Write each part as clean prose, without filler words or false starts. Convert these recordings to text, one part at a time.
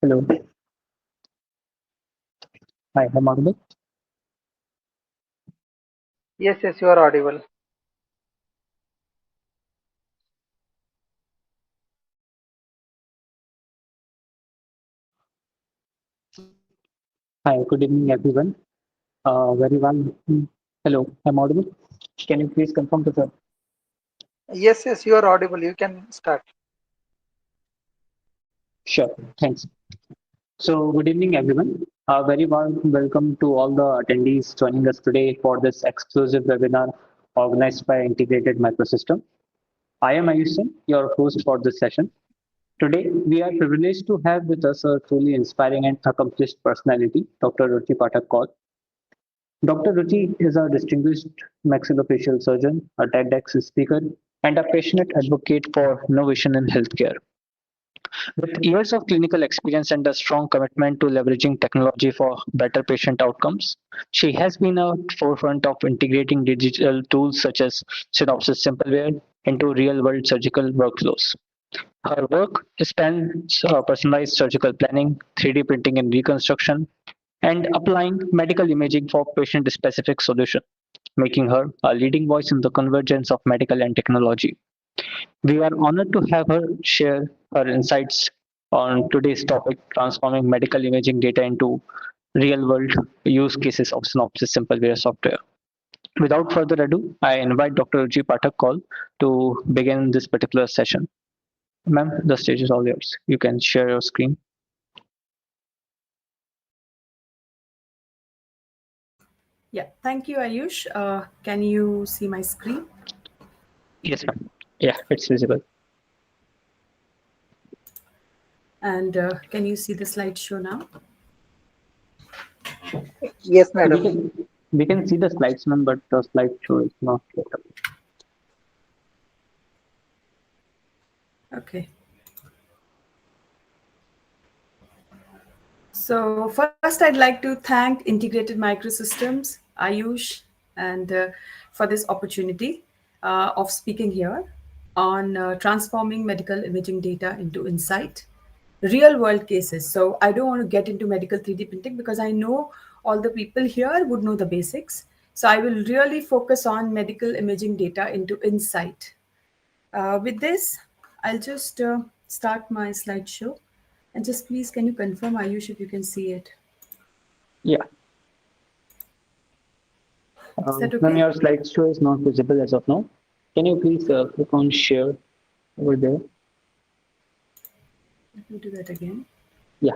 Hello. Hi, I'm audible. Yes, yes, you are audible. Hi, good evening, everyone. Very well. Hello, I'm audible. Can you please confirm the sir? Yes, yes, you are audible. You can start. Sure, thanks. So, good evening, everyone. Very warm welcome to all the attendees joining us today for this exclusive webinar organized by Integrated Microsystem. I am Ayushan, your host for this session. Today, we are privileged to have with us a truly inspiring and accomplished personality, Dr. Ruchi Pathak Kaul. Dr. Ruchi is a distinguished maxillofacial surgeon, a TEDx speaker, and a passionate advocate for innovation in healthcare. With years of clinical experience and a strong commitment to leveraging technology for better patient outcomes, she has been at the forefront of integrating digital tools such as Synopsys Simpleware into real-world surgical workflows. Her work spans personalized surgical planning, 3D printing and reconstruction, and applying medical imaging for patient-specific solutions, making her a leading voice in the convergence of medical and technology. We are honored to have her share her insights on today's topic, transforming medical imaging data into real-world use cases of Synopsys Simpleware software. Without further ado, I invite Dr. Ruchi Pathak Kaul to begin this particular session. Ma'am, the stage is all yours. You can share your screen. Yeah, thank you, Ayush. Can you see my screen? Yes, ma'am. Yeah, it's visible. And can you see the slideshow now? Yes, We madam. can see the slides, ma'am, but the slideshow is not yet up. Okay. So first, I'd like to thank Integrated Microsystems, Ayush, and for this opportunity of speaking here on transforming medical imaging data into insight, real world cases. So I don't want to get into medical 3D printing because I know all the people here would know the basics. So I will really focus on medical imaging data into insight. With this, I'll just start my slideshow. And just please, can you confirm, Ayush, if you can see it? Yeah. Is that Ma'am, okay? your slideshow is not visible as of now. Can you please click on share over there? Let me do that again. Yeah.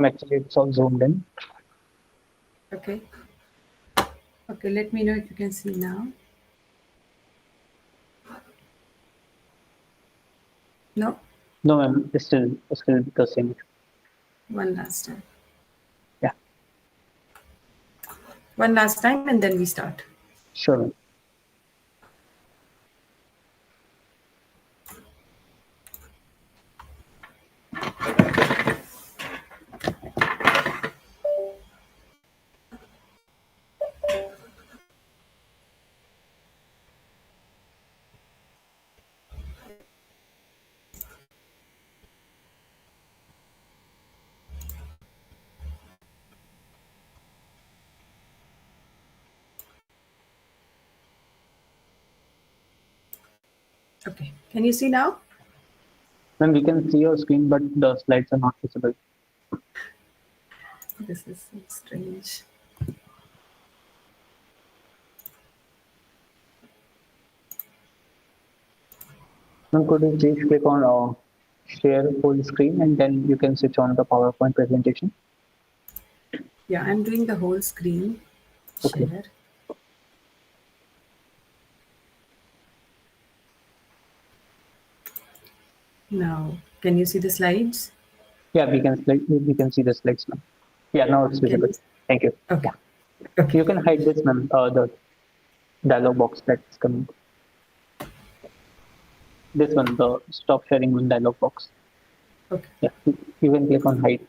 Actually, it's all zoomed in. Okay. Okay, let me know if you can see now. No? No, ma'am, it's still the same. One last time. Yeah, One last time, and then we start. sure, ma'am. Okay. Can you see now? Ma'am, we can see your screen, but the slides are not visible. This is so strange. Ma'am, could you please click on share full screen and then you can switch on the PowerPoint presentation? Yeah, I'm doing the whole screen Okay. share. Now, can you see the slides? Yeah, we can see the slides now. Yeah, now it's Can visible. you, Thank you. Okay. Yeah. Okay. You can hide this, ma'am, the dialog box that's coming. This one, the stop sharing one dialog box. Okay. Yeah. You can click on hide.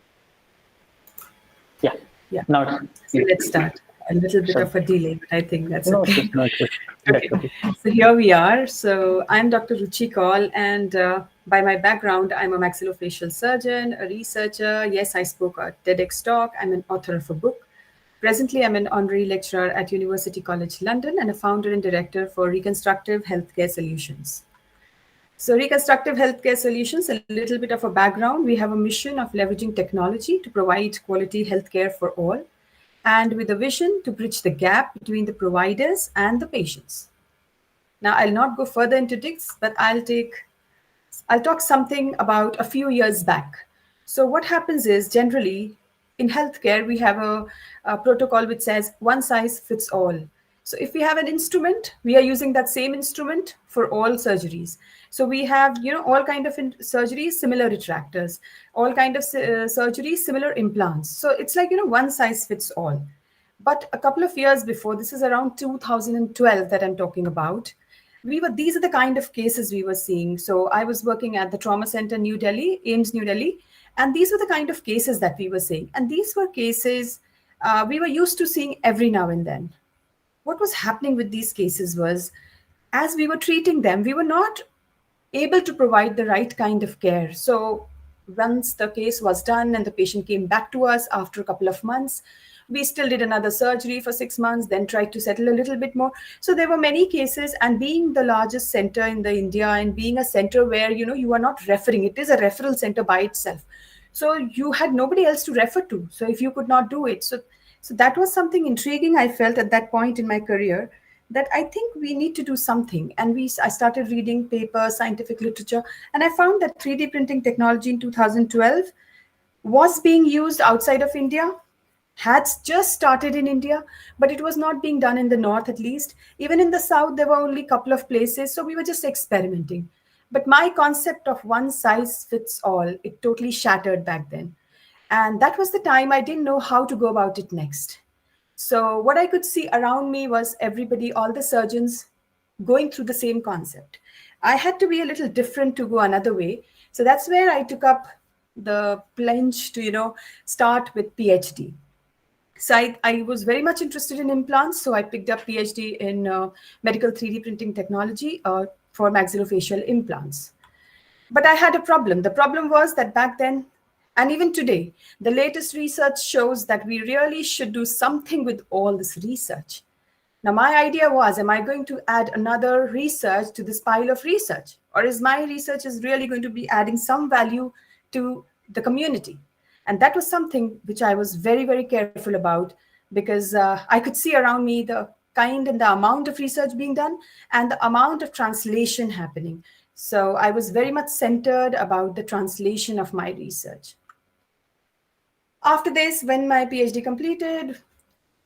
Yeah. Yeah. Now it's So clear. let's start. A little bit Sure. of a delay, but I think that's No okay. issues, no issues. That's Okay, okay. so here we are. So I'm Dr. Ruchi Kaul, and by my background, I'm a maxillofacial surgeon, a researcher. Yes, I spoke at TEDx talk. I'm an author of a book. Presently, I'm an honorary lecturer at University College London and a founder and director for Reconstructive Healthcare Solutions. So, Reconstructive Healthcare Solutions, a little bit of a background. We have a mission of leveraging technology to provide quality healthcare for all, and with a vision to bridge the gap between the providers and the patients. Now, I'll not go further into this, but I'll talk something about a few years back. So, what happens is generally in healthcare, we have a protocol which says one size fits all. So, if we have an instrument, we are using that same instrument for all surgeries. So, we have all kind of surgeries, similar retractors, all kind of surgeries, similar implants. So, it's like one size fits all. But a couple of years before, this is around 2012 that I'm talking about, these are the kind of cases we were seeing. So I was working at the trauma center New Delhi, AIMS New Delhi, and these were the kind of cases that we were seeing. And these were cases we were used to seeing every now and then. What was happening with these cases was, as we were treating them, we were not able to provide the right kind of care. So once the case was done and the patient came back to us after a couple of months, we still did another surgery for 6 months, then tried to settle a little bit more. So there were many cases, and being the largest center in the India and being a center where you are not referring, it is a referral center by itself. So you had nobody else to refer to. So if you could not do it, so that was something intriguing I felt at that point in my career, that I think we need to do something. And I started reading papers, scientific literature, and I found that 3D printing technology in 2012 was being used outside of India, had just started in India, but it was not being done in the north at least. Even in the south, there were only a couple of places, so we were just experimenting. But my concept of one size fits all, it totally shattered back then. And that was the time I didn't know how to go about it next. So what I could see around me was everybody, all the surgeons going through the same concept. I had to be a little different to go another way. So that's where I took up the plunge to, start with PhD. So I was very much interested in implants. So I picked up PhD in medical 3D printing technology for maxillofacial implants. But I had a problem. The problem was that back then, and even today, the latest research shows that we really should do something with all this research. Now, my idea was, am I going to add another research to this pile of research? Or is my research is really going to be adding some value to the community? And that was something which I was very, very careful about, because I could see around me the kind and the amount of research being done and the amount of translation happening. So I was very much centered about the translation of my research. After this, when my PhD completed,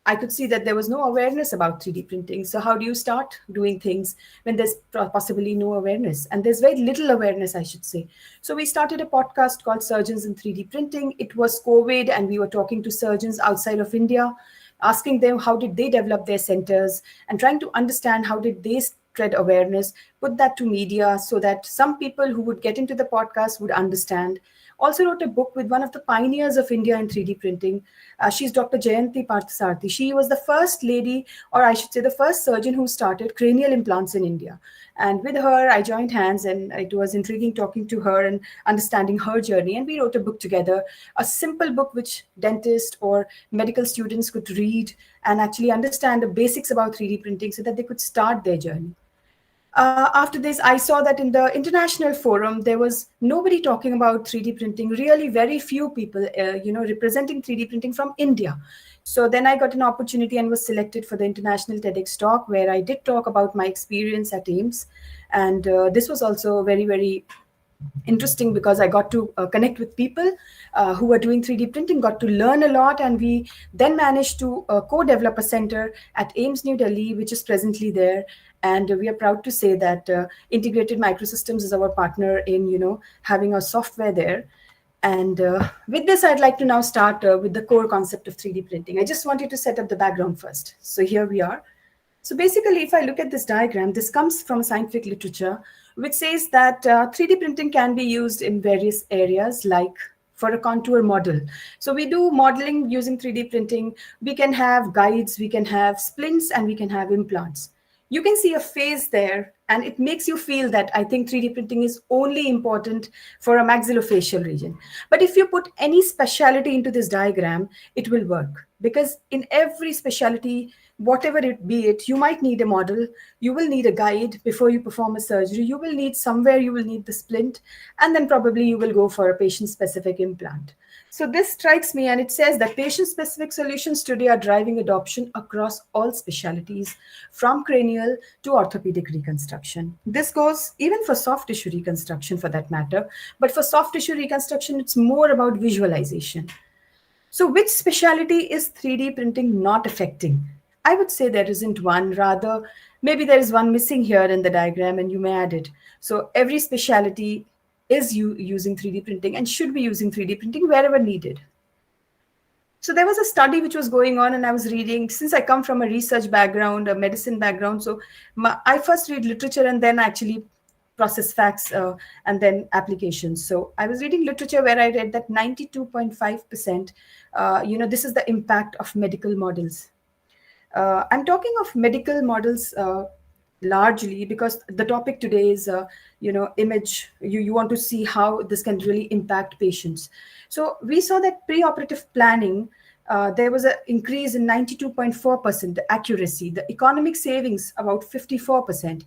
I could see that there was no awareness about 3D printing. So how do you start doing things when there's possibly no awareness? And there's very little awareness, I should say. So we started a podcast called Surgeons in 3D Printing. It was COVID, and we were talking to surgeons outside of India, asking them how did they develop their centers and trying to understand how did they spread awareness, put that to media so that some people who would get into the podcast would understand. Also wrote a book with one of the pioneers of India in 3D printing. She's Dr. Jayanti Parthasarathy. She was the first lady, or I should say the first surgeon who started cranial implants in India. And with her, I joined hands, and it was intriguing talking to her and understanding her journey. And we wrote a book together, a simple book which dentists or medical students could read and actually understand the basics about 3D printing so that they could start their journey. After this, I saw that in the international forum, there was nobody talking about 3D printing, really very few people, representing 3D printing from India. So then I got an opportunity and was selected for the international TEDx talk, where I did talk about my experience at AIMS. And this was also very, very interesting, because I got to connect with people who were doing 3D printing, got to learn a lot, and we then managed to co-develop a center at AIMS New Delhi, which is presently there. And we are proud to say that Integrated Microsystems is our partner in, having our software there. And with this, I'd like to now start with the core concept of 3D printing. I just wanted to set up the background first. So here we are. So basically, if I look at this diagram, this comes from scientific literature, which says that 3D printing can be used in various areas, like for a contour model. So we do modeling using 3D printing. We can have guides, we can have splints, and we can have implants. You can see a face there, and it makes you feel that I think 3D printing is only important for a maxillofacial region. But if you put any specialty into this diagram, it will work, because in every specialty, whatever it be it, you might need a model, you will need a guide before you perform a surgery, you will need somewhere, you will need the splint, and then probably you will go for a patient specific implant. So this strikes me, and it says that patient-specific solutions today are driving adoption across all specialties, from cranial to orthopedic reconstruction. This goes even for soft tissue reconstruction for that matter, but for soft tissue reconstruction, it's more about visualization. So which specialty is 3D printing not affecting? I would say there isn't one, rather, maybe there is one missing here in the diagram and you may add it. So every specialty is using 3D printing and should be using 3D printing wherever needed. So there was a study which was going on, and I was reading, since I come from a research background, a medicine background, so I first read literature and then actually process facts and then applications. So I was reading literature where I read that 92.5%, this is the impact of medical models. I'm talking of medical models largely because the topic today is, image. You want to see how this can really impact patients. So we saw that preoperative planning, there was an increase in 92.4% the accuracy, the economic savings about 54%,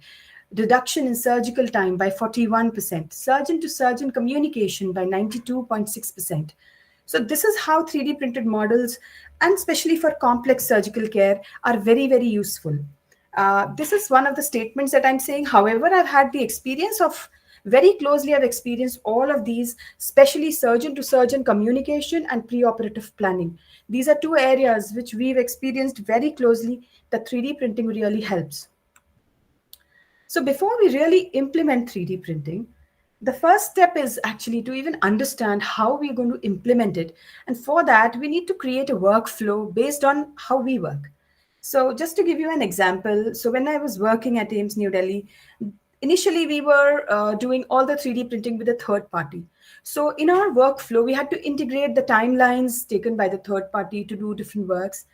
reduction in surgical time by 41%, surgeon to surgeon communication by 92.6%. So this is how 3D printed models, and especially for complex surgical care, are very, very useful. This is one of the statements that I'm saying. However, I've had the experience of very closely, I've experienced all of these, especially surgeon to surgeon communication and preoperative planning. These are two areas which we've experienced very closely that 3D printing really helps. So before we really implement 3D printing, the first step is actually to even understand how we're going to implement it. And for that, we need to create a workflow based on how we work. So just to give you an example, so when I was working at AIMS New Delhi, initially we were doing all the 3D printing with a third party. So in our workflow, we had to integrate the timelines taken by the third party to do different works.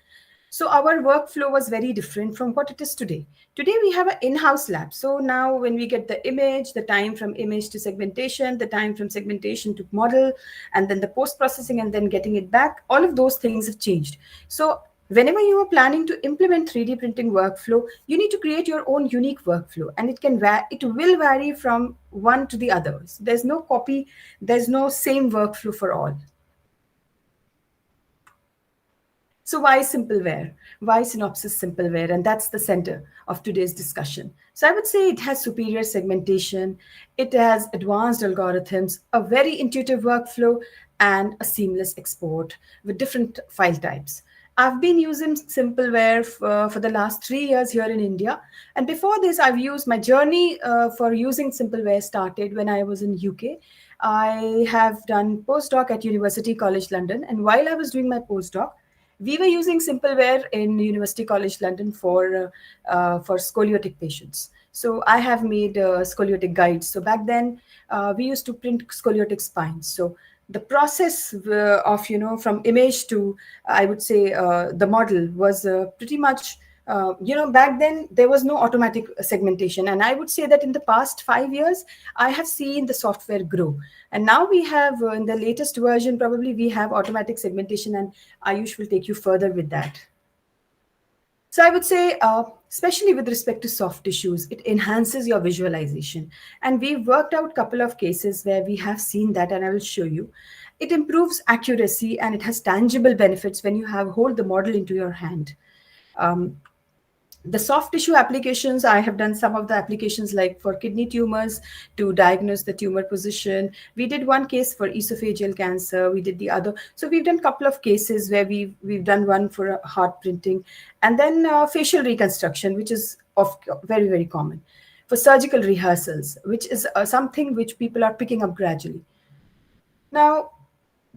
So our workflow was very different from what it is today. Today we have an in-house lab. So now when we get the image, the time from image to segmentation, the time from segmentation to model, and then the post-processing and then getting it back, all of those things have changed. So whenever you are planning to implement 3D printing workflow, you need to create your own unique workflow, and it will vary from one to the others. There's no copy, there's no same workflow for all. So why Simpleware? Why Synopsys Simpleware? And that's the center of today's discussion. So I would say it has superior segmentation, it has advanced algorithms, a very intuitive workflow, and a seamless export with different file types. I've been using Simpleware for the last 3 years here in India. And before this, I've used my journey for using Simpleware started when I was in UK. I have done postdoc at University College London. And while I was doing my postdoc, we were using Simpleware in University College London for scoliotic patients. So I have made scoliotic guides. So back then, we used to print scoliotic spines. So the process of, from image to, I would say, the model was pretty much, back then there was no automatic segmentation. And I would say that in the past 5 years, I have seen the software grow. And now we have, in the latest version, probably we have automatic segmentation, and Ayush will take you further with that. So I would say, especially with respect to soft tissues, it enhances your visualization. And we've worked out a couple of cases where we have seen that, and I will show you. It improves accuracy, and it has tangible benefits when you hold the model into your hand. The soft tissue applications, I have done some of the applications like for kidney tumors to diagnose the tumor position. We did one case for esophageal cancer. We did the other. So we've done a couple of cases where we've done one for heart printing, and then facial reconstruction, which is very, very common. For surgical rehearsals, which is something which people are picking up gradually. Now,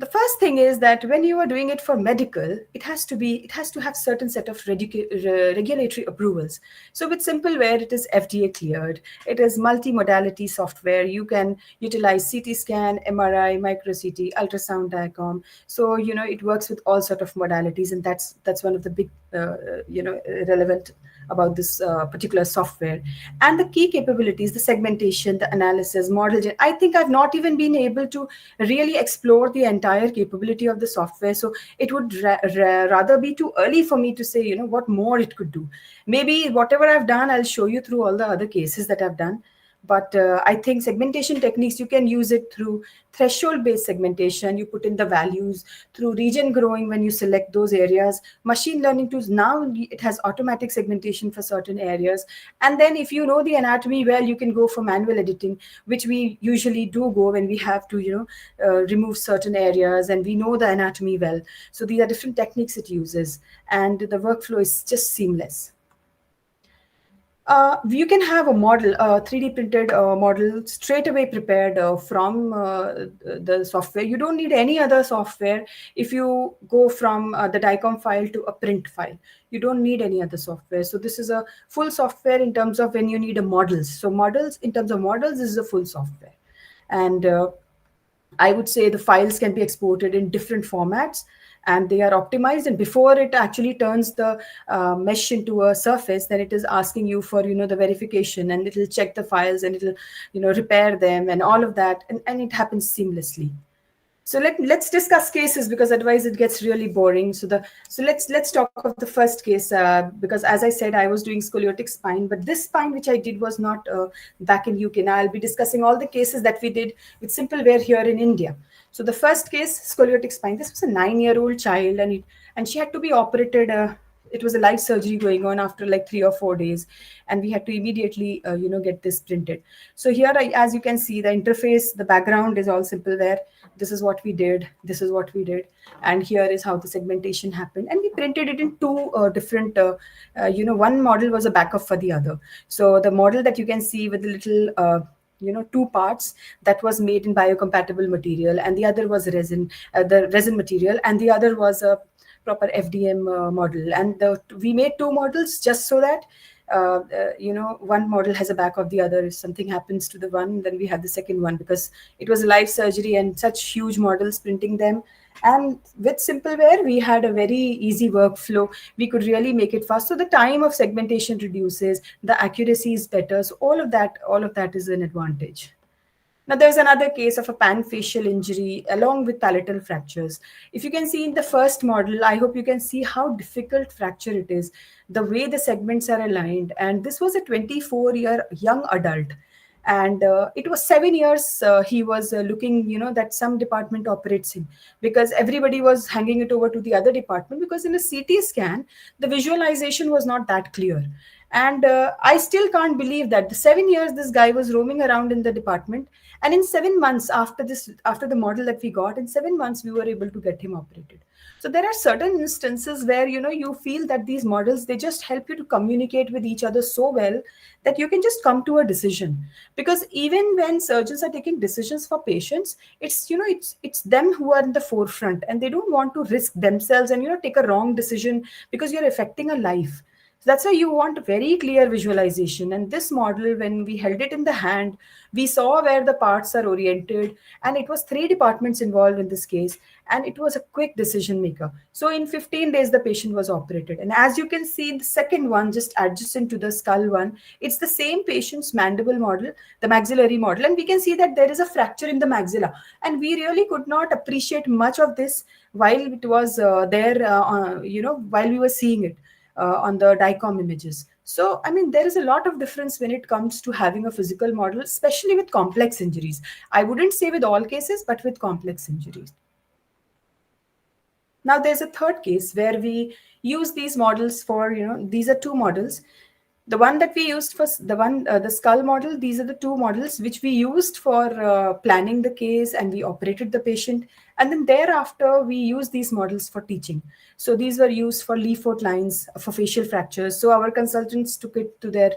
The first thing is that when you are doing it for medical, it has to have certain set of regulatory approvals. So with Simpleware, it is FDA cleared. It is multimodality software. You can utilize CT scan, MRI, micro CT, ultrasound diagram. So it works with all sort of modalities, and that's one of the big relevant about this particular software. And the key capabilities, the segmentation, the analysis, I think I've not even been able to really explore the entire capability of the software. So it would rather be too early for me to say, what more it could do. Maybe whatever I've done, I'll show you through all the other cases that I've done. But I think segmentation techniques, you can use it through threshold-based segmentation. You put in the values through region growing when you select those areas. Machine learning tools, now it has automatic segmentation for certain areas. And then if you know the anatomy well, you can go for manual editing, which we usually do go when we have to, remove certain areas and we know the anatomy well. So these are different techniques it uses, and the workflow is just seamless. You can have a model, a 3D printed model straight away prepared from the software. You don't need any other software. If you go from the DICOM file to a print file, you don't need any other software. So this is a full software in terms of when you need a models. So models, in terms of models, this is a full software. And I would say the files can be exported in different formats, and they are optimized. And before it actually turns the mesh into a surface, then it is asking you for the verification, and it will check the files, and it will repair them and all of that, and it happens seamlessly. So let's discuss cases, because otherwise it gets really boring. So let's talk of the first case, because as I said, I was doing scoliotic spine, but this spine which I did was not back in UK. Now I'll be discussing all the cases that we did with Simpleware here in India. So the first case, scoliotic spine. This was a 9-year-old child, and she had to be operated. It was a live surgery going on after like 3 or 4 days, and we had to immediately get this printed. So here, as you can see, the interface, the background is all Simpleware. This is what we did, this is what we did, and here is how the segmentation happened. And we printed it in two different one model was a backup for the other. So the model that you can see with the little two parts, that was made in biocompatible material, and the other was the resin material, and the other was a proper FDM model. And we made two models just so that one model has a back of the other. If something happens to the one, then we have the second one, because it was a live surgery and such huge models, printing them. And with Simpleware, we had a very easy workflow. We could really make it fast. So the time of segmentation reduces, the accuracy is better. So all of that is an advantage. Now, there's another case of a panfacial injury along with palatal fractures. If you can see in the first model, I hope you can see how difficult fracture it is, the way the segments are aligned. And this was a 24-year young adult. And it was 7 years he was looking, that some department operates him, because everybody was hanging it over to the other department, because in a CT scan, the visualization was not that clear. And I still can't believe that the 7 years this guy was roaming around in the department. And in 7 months after the model that we got, in 7 months, we were able to get him operated. So there are certain instances where, you feel that these models, they just help you to communicate with each other so well that you can just come to a decision. Because even when surgeons are taking decisions for patients, it's them who are in the forefront, and they don't want to risk themselves and, take a wrong decision, because you're affecting a life. So that's why you want very clear visualization. And this model, when we held it in the hand, we saw where the parts are oriented, and it was 3 departments involved in this case, and it was a quick decision maker. So in 15 days, the patient was operated. And as you can see, the second one, just adjacent to the skull one, it's the same patient's mandible model, the maxillary model, and we can see that there is a fracture in the maxilla. And we really could not appreciate much of this while it was while we were seeing it on the DICOM images. So, there is a lot of difference when it comes to having a physical model, especially with complex injuries. I wouldn't say with all cases, but with complex injuries. Now, there's a third case where we use these models for, these are 2 models. The one that we used for the skull model, these are the 2 models which we used for planning the case, and we operated the patient. And then thereafter, we use these models for teaching. So these were used for leaf-foot lines, for facial fractures. So our consultants took it to their,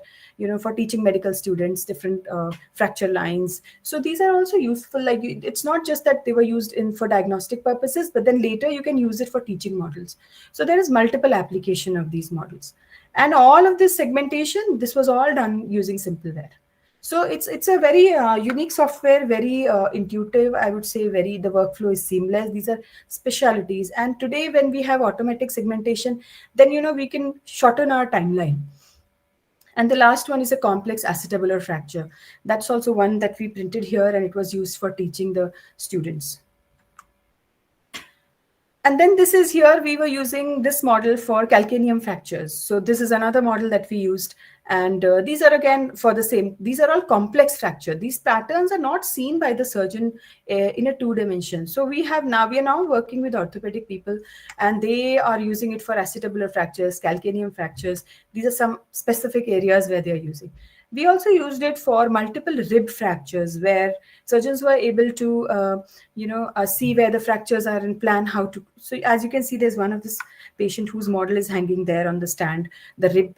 for teaching medical students different fracture lines. So these are also useful. Like it's not just that they were used in for diagnostic purposes, but then later you can use it for teaching models. So there is multiple application of these models, and all of this segmentation, this was all done using Simpleware. So it's a very unique software, very intuitive. I would say very the workflow is seamless. These are specialities. And today, when we have automatic segmentation, then we can shorten our timeline. And the last one is a complex acetabular fracture. That's also one that we printed here, and it was used for teaching the students. And then this is here, we were using this model for calcaneum fractures. So this is another model that we used. And these are again for the same, these are all complex fracture. These patterns are not seen by the surgeon in a 2 dimension. So we are now working with orthopedic people, and they are using it for acetabular fractures, calcaneum fractures. These are some specific areas where they are using. We also used it for multiple rib fractures, where surgeons were able to, see where the fractures are and plan how to. So as you can see, there's one of this patient whose model is hanging there on the stand, the rib.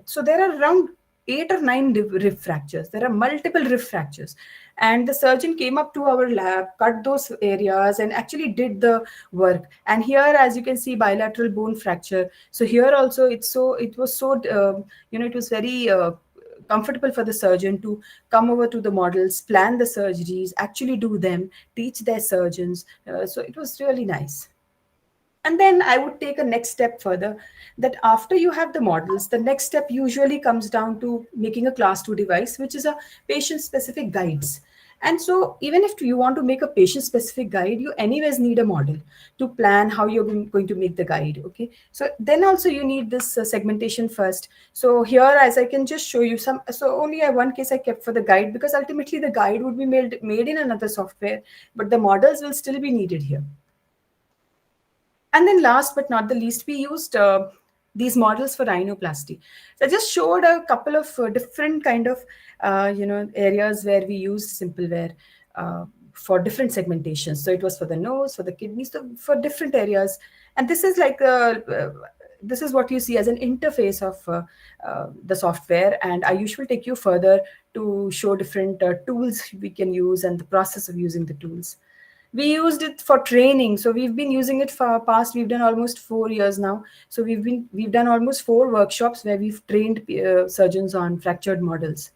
So there are around 8 or 9 rib fractures. There are multiple rib fractures. And the surgeon came up to our lab, cut those areas, and actually did the work. And here, as you can see, bilateral bone fracture. So here also, it was very comfortable for the surgeon to come over to the models, plan the surgeries, actually do them, teach their surgeons. So it was really nice. And then I would take a next step further, that after you have the models, the next step usually comes down to making a class 2 device, which is a patient specific guides. And so even if you want to make a patient specific guide, you anyways need a model to plan how you're going to make the guide. Okay. So then also you need this segmentation first. So here, as I can just show you some, so only one case I kept for the guide, because ultimately the guide would be made in another software, but the models will still be needed here. And then last but not the least, we used these models for rhinoplasty. So I just showed a couple of different kind of, areas where we used Simpleware for different segmentations. So it was for the nose, for the kidneys, so for different areas. And this is like, this is what you see as an interface of the software. And I usually take you further to show different tools we can use and the process of using the tools. We used it for training. So we've been using it for past, we've done almost 4 years now. So we've done almost 4 workshops where we've trained surgeons on fractured models.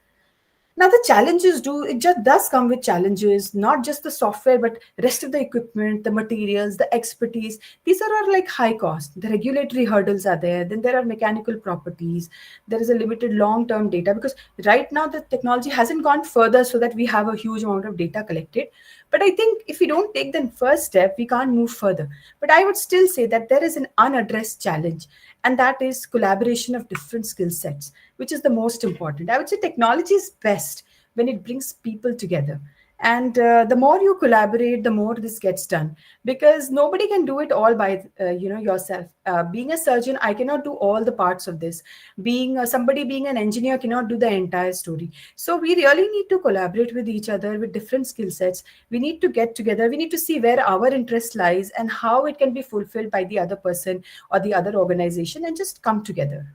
Now the challenges it just does come with challenges, not just the software, but rest of the equipment, the materials, the expertise. These are like high cost. The regulatory hurdles are there. Then there are mechanical properties. There is a limited long-term data, because right now the technology hasn't gone further so that we have a huge amount of data collected. But I think if we don't take the first step, we can't move further. But I would still say that there is an unaddressed challenge, and that is collaboration of different skill sets, which is the most important. I would say technology is best when it brings people together. And the more you collaborate, the more this gets done, because nobody can do it all by yourself. Being a surgeon, I cannot do all the parts of this. Being an engineer cannot do the entire story. So we really need to collaborate with each other with different skill sets. We need to get together. We need to see where our interest lies and how it can be fulfilled by the other person or the other organization, and just come together.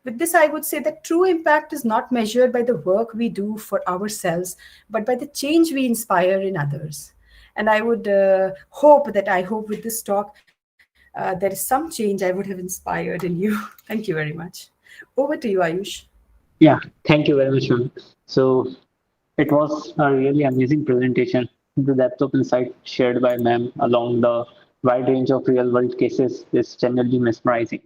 With this, I would say that true impact is not measured by the work we do for ourselves, but by the change we inspire in others. And I would hope with this talk, there is some change I would have inspired in you. Thank you very much. Over to you, Ayush. Yeah, thank you very much, ma'am. So it was a really amazing presentation. The depth of insight shared by ma'am along the wide range of real world cases is genuinely mesmerizing.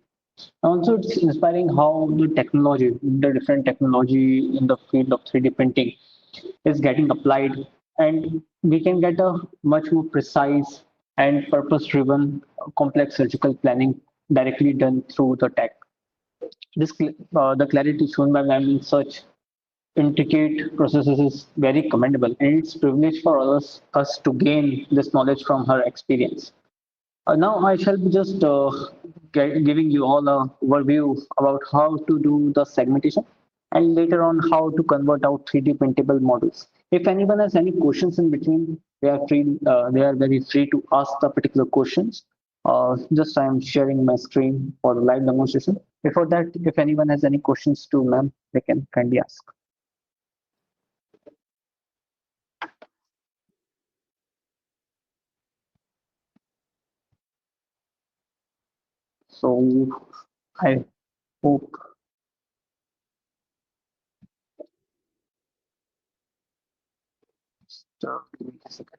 Also, it's inspiring how the different technology in the field of 3D printing is getting applied, and we can get a much more precise and purpose-driven complex surgical planning directly done through the tech. The clarity shown by ma'am in such intricate processes is very commendable, and it's privilege for us to gain this knowledge from her experience. Now I shall be just giving you all a overview about how to do the segmentation, and later on how to convert out 3D printable models. If anyone has any questions in between, they are very free to ask the particular questions. Just I am sharing my screen for the live demonstration. Before that, if anyone has any questions to ma'am, they can kindly ask. So I hope give me a second.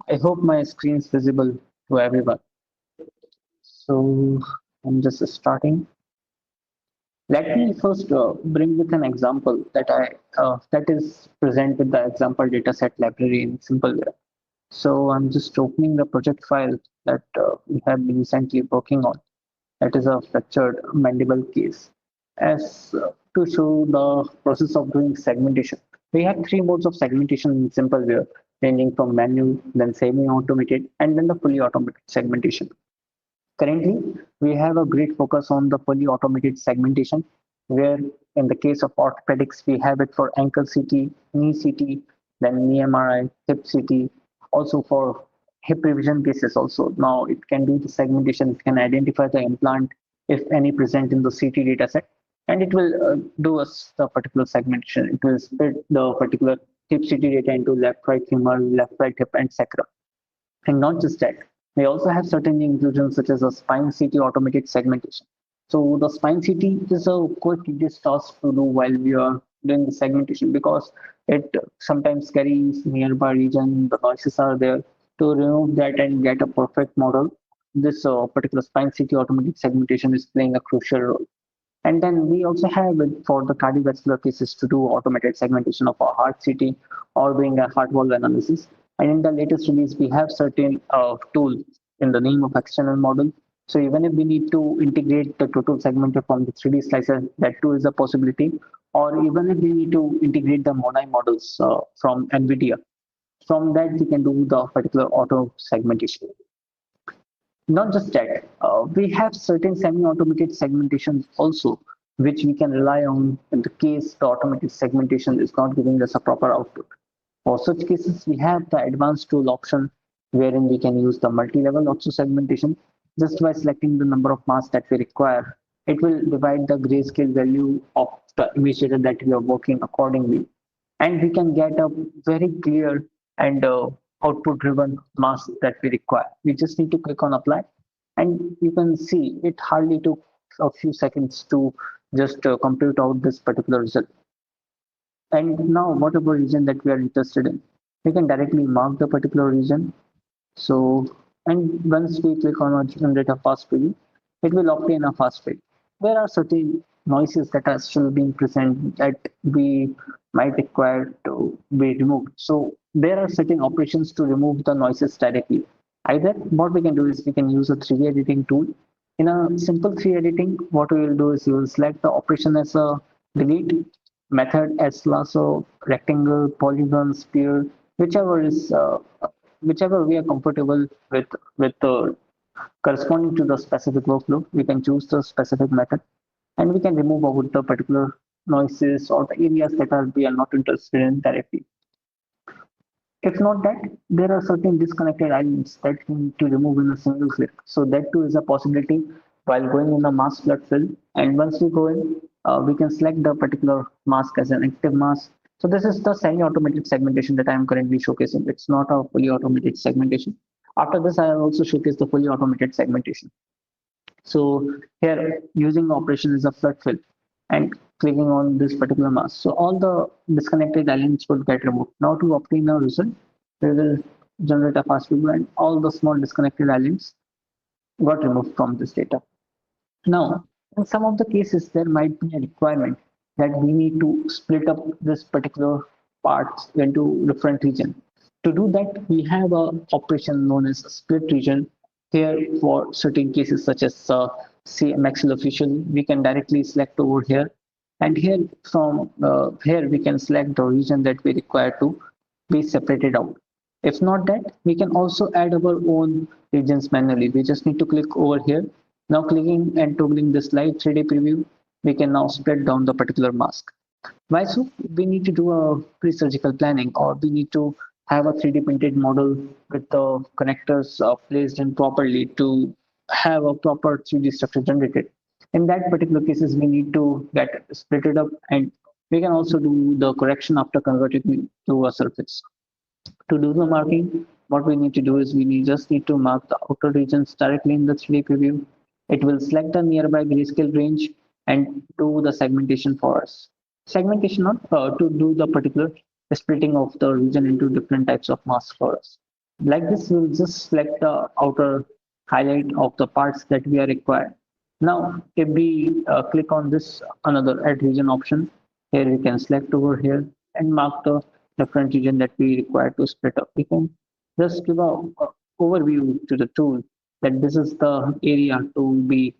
I hope my screen is visible to everyone. So I'm just starting. Let me first bring with an example that is present with the example dataset library in Simpleware. So I'm just opening the project file that we have been recently working on. That is a fractured mandible case. As to show the process of doing segmentation, we have three modes of segmentation in Simpleware, ranging from manual, then semi-automated, and then the fully automated segmentation. Currently, we have a great focus on the fully automated segmentation, where in the case of orthopedics, we have it for ankle CT, knee CT, then knee MRI, hip CT, also for hip revision cases also. Now it can do the segmentation, it can identify the implant if any present in the CT dataset, and it will do us the particular segmentation. It will split the particular hip CT data into left, right femur, left, right hip, and sacrum. And not just that, we also have certain inclusions such as a spine CT automated segmentation. So the spine CT is a quite tedious task to do while we are doing the segmentation because it sometimes carries nearby region, the noises are there. To remove that and get a perfect model, this particular spine CT automated segmentation is playing a crucial role. And then we also have it for the cardiovascular cases to do automated segmentation of a heart CT or doing a heart valve analysis. And in the latest release, we have certain tool in the name of external model. So even if we need to integrate the total segmenter from the 3D slicer, that too is a possibility. Or even if we need to integrate the MONAI models from NVIDIA, from that we can do the particular auto segmentation. Not just that, we have certain semi-automated segmentations also, which we can rely on in the case the automated segmentation is not giving us a proper output. For such cases, we have the advanced tool option wherein we can use the multi-level auto segmentation. Just by selecting the number of masks that we require, it will divide the grayscale value of the image data that we are working accordingly. And we can get a very clear and output driven mask that we require. We just need to click on apply, and you can see it hardly took a few seconds to just compute out this particular result. And now, whatever region that we are interested in, we can directly mark the particular region. So, and once we click on a generate a fast preview, it will obtain a fast preview. There are certain noises that are still being present that we might require to be removed. So there are certain operations to remove the noises directly. Either what we can do is we can use a 3D editing tool. In a simple 3D editing, what we will do is you will select the operation as a delete, method as lasso, rectangle, polygon, sphere, whichever is whichever we are comfortable with corresponding to the specific workflow. We can choose the specific method, and we can remove out the particular noises or the areas that are we are not interested in directly. If not that, there are certain disconnected elements that we need to remove in a single click. So that too is a possibility while going in the mask flood fill. And once we go in, we can select the particular mask as an active mask. So this is the semi-automated segmentation that I am currently showcasing. It's not a fully automated segmentation. After this, I will also showcase the fully automated segmentation. So here using operation is a flood fill and clicking on this particular mask. So all the disconnected elements will get removed. Now to obtain a result, we will generate a fast view and all the small disconnected elements got removed from this data. Now, in some of the cases, there might be a requirement that we need to split up this particular parts into different regions. To do that, we have a operation known as a split region. Here, for certain cases such as say maxillofacial, we can directly select over here, and here from here we can select the region that we require to be separated out. If not that, we can also add our own regions manually. We just need to click over here. Now clicking and toggling this live 3D preview, we can now spread down the particular mask. Why so? We need to do a pre-surgical planning, or we need to have a 3D printed model with the connectors placed in properly to have a proper 3D structure generated. In that particular cases, we need to get split it up, and we can also do the correction after converting it to a surface. To do the marking, what we need to do is just need to mark the outer regions directly in the 3D preview. It will select the nearby grayscale range and do the segmentation for us. Segmentation not to do the particular splitting of the region into different types of masks for us. Like this, we'll just select the outer highlight of the parts that we are required. Now, if we click on this another add region option, here we can select over here and mark the different region that we require to split up. We can just give a overview to the tool that this is the area to be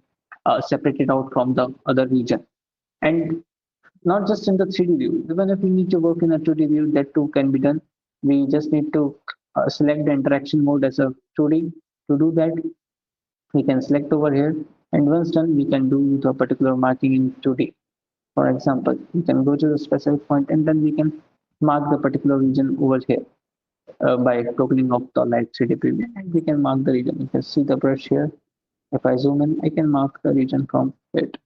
separated out from the other region. And not just in the 3D view, even if we need to work in a 2D view, that too can be done. We just need to select the interaction mode as a 2D. To do that, we can select over here, and once done, we can do the particular marking in 2D. For example, we can go to the specific point and then we can mark the particular region over here by toggling off the light 3D preview, and we can mark the region. You can see the brush here. If I zoom in, I can mark the region from it.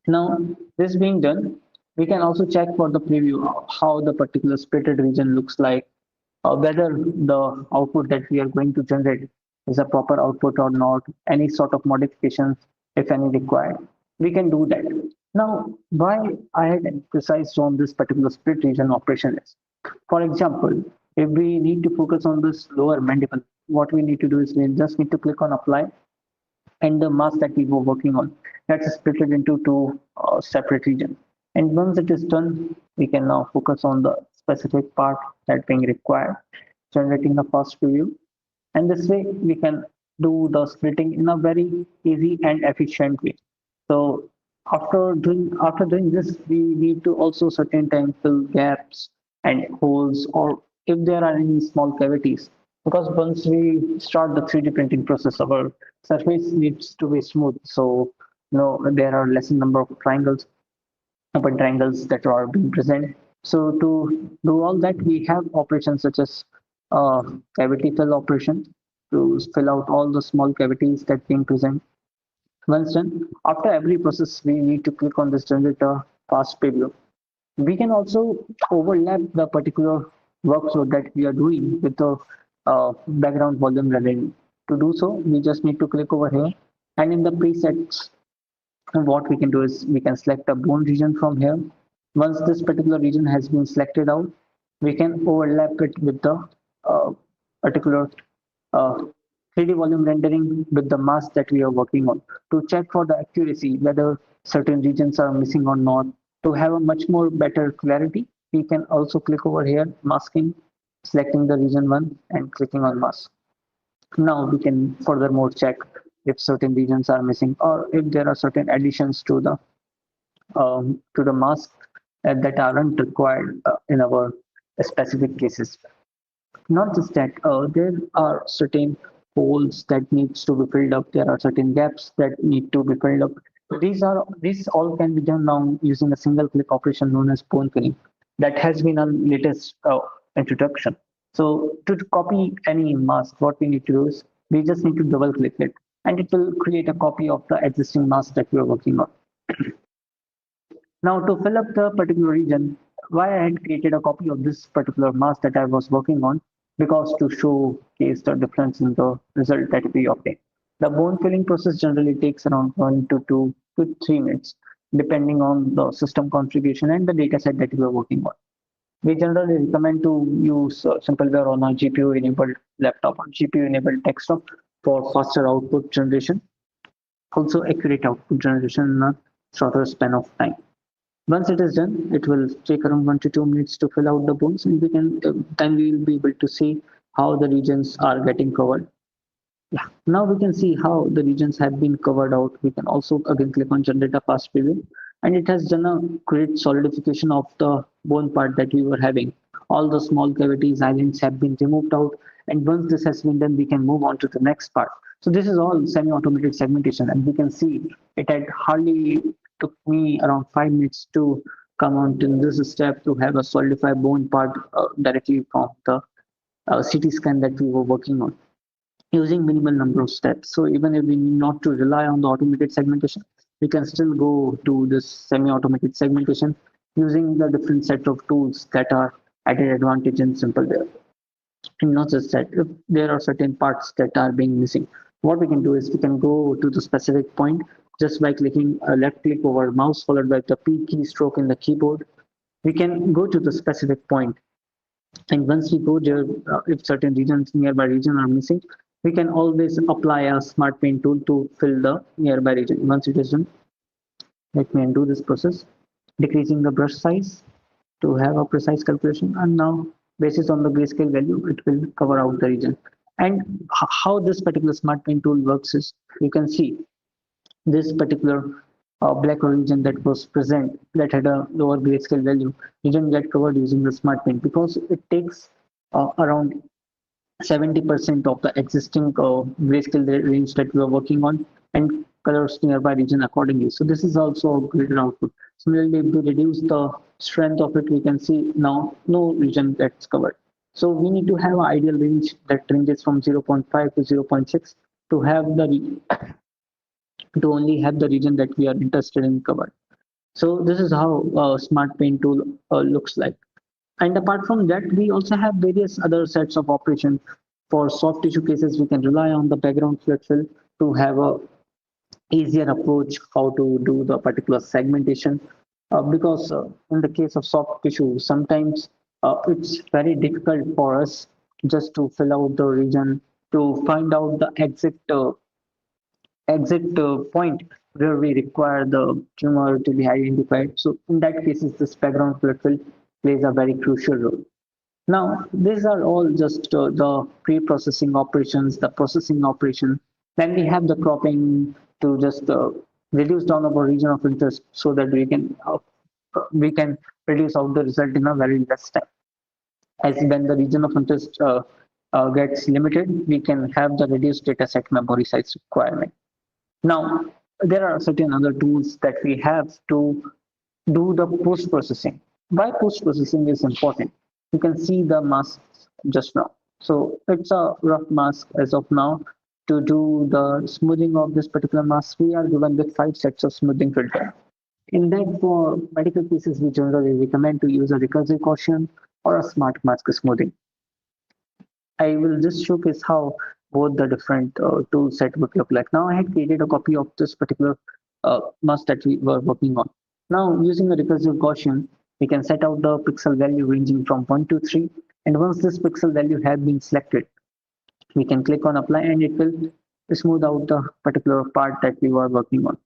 Now, this being done, we can also check for the preview how the particular splitted region looks like, whether the output that we are going to generate is a proper output or not, any sort of modifications, if any required. We can do that. Now, why I had emphasized on this particular split region operation is, for example, if we need to focus on this lower mandible, what we need to do is we just need to click on apply, and the mask that we were working on, that's split it into two separate regions. And once it is done, we can now focus on the specific part that being required, generating the first preview. And this way we can do the splitting in a very easy and efficient way. So after doing this, we need to also certain time fill gaps and holes, or if there are any small cavities. Because once we start the 3D printing process, our surface needs to be smooth. So there are less number of triangles, open triangles that are being present. So to do all that, we have operations such as cavity fill operation to fill out all the small cavities that being present. Once done, after every process, we need to click on this generator fast preview. We can also overlap the particular workflow that we are doing with the background volume rendering. To do so, we just need to click over here, and in the presets, what we can do is we can select a bone region from here. Once this particular region has been selected out, we can overlap it with the particular 3D volume rendering with the mask that we are working on to check for the accuracy, whether certain regions are missing or not. To have a much more better clarity, we can also click over here, masking, selecting the region 1 and clicking on mask. Now we can furthermore check if certain regions are missing, or if there are certain additions to the mask that aren't required in our specific cases. Not just that, there are certain holes that needs to be filled up. There are certain gaps that need to be filled up. These all can be done now using a single click operation known as bone filling. That has been our latest introduction. So to copy any mask, what we need to do is we just need to double click it, and it will create a copy of the existing mask that we are working on. Now to fill up the particular region, why I had created a copy of this particular mask that I was working on, because to showcase the difference in the result that we obtain. The bone filling process generally takes around 1 to 2 to 3 minutes, depending on the system configuration and the data set that you are working on. We generally recommend to use Simpleware on a GPU-enabled laptop or GPU-enabled desktop for faster output generation, also accurate output generation in a shorter span of time. Once it is done, it will take around 1 to 2 minutes to fill out the bones, and then we will be able to see how the regions are getting covered. Yeah, now we can see how the regions have been covered out. We can also again click on generate a fast preview, and it has done a great solidification of the bone part that we were having. all the small cavities, islands have been removed out. And once this has been done, we can move on to the next part. So this is all semi-automated segmentation, and we can see it had hardly took me around 5 minutes to come on to this step to have a solidified bone part directly from the CT scan that we were working on using minimal number of steps. So even if we need not to rely on the automated segmentation, we can still go to this semi-automated segmentation using the different set of tools that are added advantage in Simpleware. And not just that, if there are certain parts that are being missing, what we can do is we can go to the specific point just by clicking a left click over mouse followed by the P keystroke in the keyboard. We can go to the specific point, and once we go there, if certain regions, nearby region are missing, we can always apply a smart paint tool to fill the nearby region. Once it is done, let me undo this process, decreasing the brush size to have a precise calculation. And now, basis on the grayscale value, it will cover out the region. And how this particular smart paint tool works is, you can see this particular black region that was present that had a lower grayscale value didn't get covered using the smart paint because it takes around 70% of the existing grayscale range that we are working on and colors nearby region accordingly. So this is also a greater output. Similarly, if we reduce the strength of it, we can see now no region gets covered. So we need to have an ideal range that ranges from 0.5 to 0.6 to have the to only have the region that we are interested in covered. So this is how a smart paint tool looks like. And apart from that, we also have various other sets of operations. For soft tissue cases, we can rely on the background fluid fill to have a easier approach how to do the particular segmentation. Because in the case of soft tissue, sometimes it's very difficult for us just to fill out the region to find out the exact point where we require the tumor to be identified. So in that case, this background fluid fill plays a very crucial role. Now, these are all just the pre-processing operations, the processing operation. Then we have the cropping to just reduce down our region of interest so that we can reduce out the result in a very less time. As when the region of interest gets limited, we can have the reduced data set memory size requirement. Now, there are certain other tools that we have to do the post processing. Why post processing is important? You can see the masks just now. So it's a rough mask as of now. To do the smoothing of this particular mask, we are given with 5 sets of smoothing filter. In that, for medical cases, we generally recommend to use a recursive Gaussian or a smart mask smoothing. I will just showcase how both the different tool set would look like. Now I had created a copy of this particular mask that we were working on. Now using a recursive Gaussian, we can set out the pixel value ranging from 1 to 3. And once this pixel value has been selected, we can click on apply and it will smooth out the particular part that we were working on.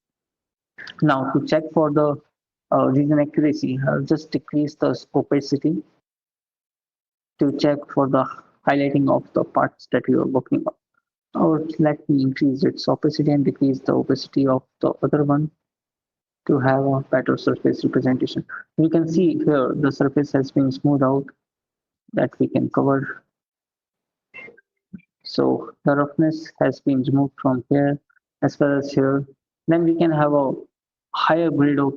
Now to check for the region accuracy, I'll just decrease the opacity to check for the highlighting of the parts that we are working on. Or let me increase its opacity and decrease the opacity of the other one to have a better surface representation. We can see here the surface has been smoothed out that we can cover. So the roughness has been removed from here as well as here. Then we can have a higher grade of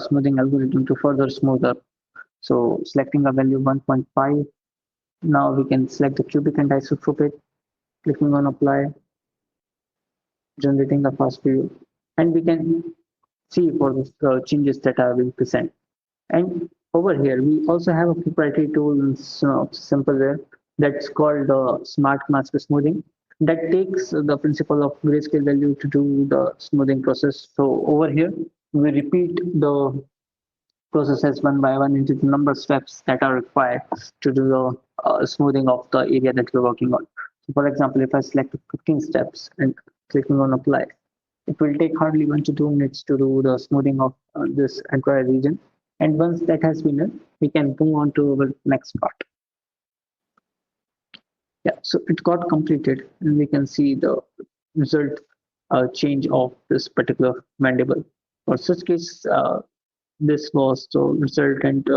smoothing algorithm to further smooth up. So selecting a value 1.5. Now we can select the cubic and isotropic, clicking on apply, generating a fast view, and we can see for the changes that are being present. And over here, we also have a proprietary tool in Simpleware that's called Smart Mask Smoothing that takes the principle of grayscale value to do the smoothing process. So over here, we repeat the processes one by one into the number of steps that are required to do the smoothing of the area that we're working on. So for example, if I select 15 steps and clicking on apply, it will take hardly 1 to 2 minutes to do the smoothing of this entire region. And once that has been done, we can move on to our next part. Yeah, so it got completed and we can see the result change of this particular mandible. For such case, this was the resultant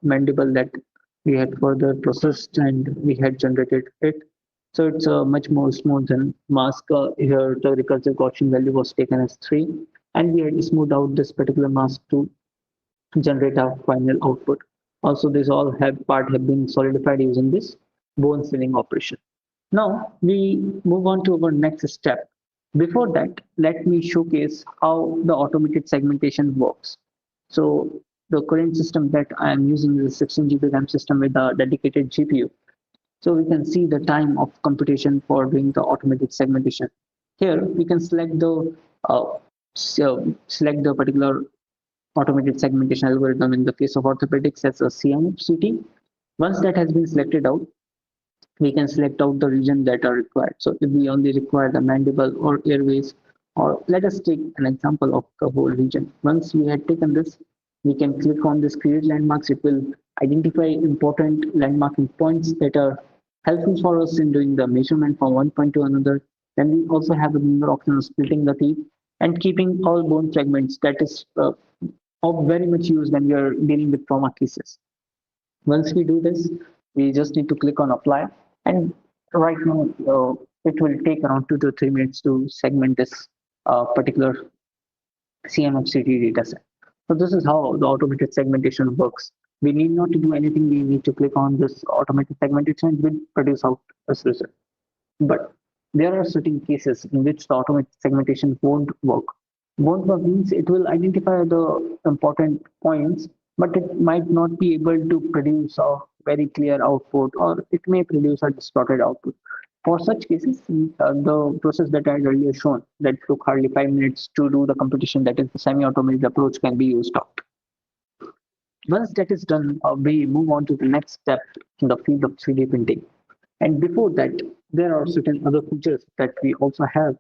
mandible that we had further processed and we had generated it. So it's a much more smooth than mask. Here, the recursive Gaussian value was taken as 3, and we had smoothed out this particular mask to generate our final output. Also, this all have part have been solidified using this bone filling operation. Now we move on to our next step. Before that, let me showcase how the automated segmentation works. So the current system that I am using is a 16 GB RAM system with a dedicated GPU. So we can see the time of computation for doing the automated segmentation. Here we can select the particular automated segmentation algorithm in the case of orthopedics as a CMCT. Once that has been selected out, we can select out the region that are required. So if we only require the mandible or airways, or let us take an example of the whole region. Once we had taken this, we can click on this create landmarks. It will identify important landmarking points that are helpful for us in doing the measurement from one point to another. Then we also have another option of splitting the teeth and keeping all bone fragments. That is of very much use when we are dealing with trauma cases. Once we do this, we just need to click on apply, and right now it will take around 2 to 3 minutes to segment this particular CMFCT dataset. So this is how the automated segmentation works. We need not to do anything. We need to click on this automated segmentation and will produce out this result. But there are certain cases in which the automated segmentation won't work. Won't work means it will identify the important points, but it might not be able to produce a very clear output, or it may produce a distorted output. For such cases, the process that I had earlier shown that took hardly 5 minutes to do the computation, that is the semi-automated approach, can be used out. Once that is done, we move on to the next step in the field of 3D printing. And before that, there are certain other features that we also have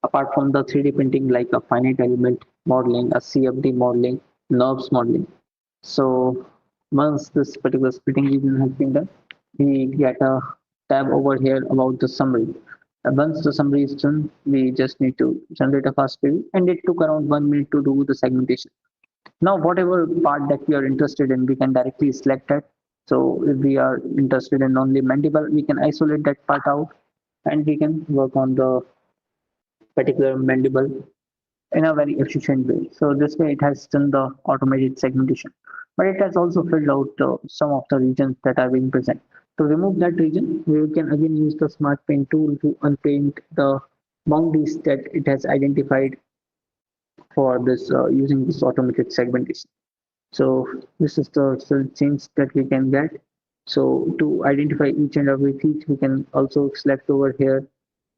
apart from the 3D printing, like a finite element modeling, a CFD modeling, NURBS modeling. So once this particular splitting region has been done, we get a tab over here about the summary. And once the summary is done, we just need to generate a fast preview, and it took around 1 minute to do the segmentation. Now, whatever part that we are interested in, we can directly select it. So if we are interested in only mandible, we can isolate that part out, and we can work on the particular mandible in a very efficient way. So this way it has done the automated segmentation, but it has also filled out some of the regions that are being present. To remove that region, we can again use the smart paint tool to unpaint the boundaries that it has identified for this using this automated segmentation. So this is the change that we can get. So to identify each and every feature, we can also select over here,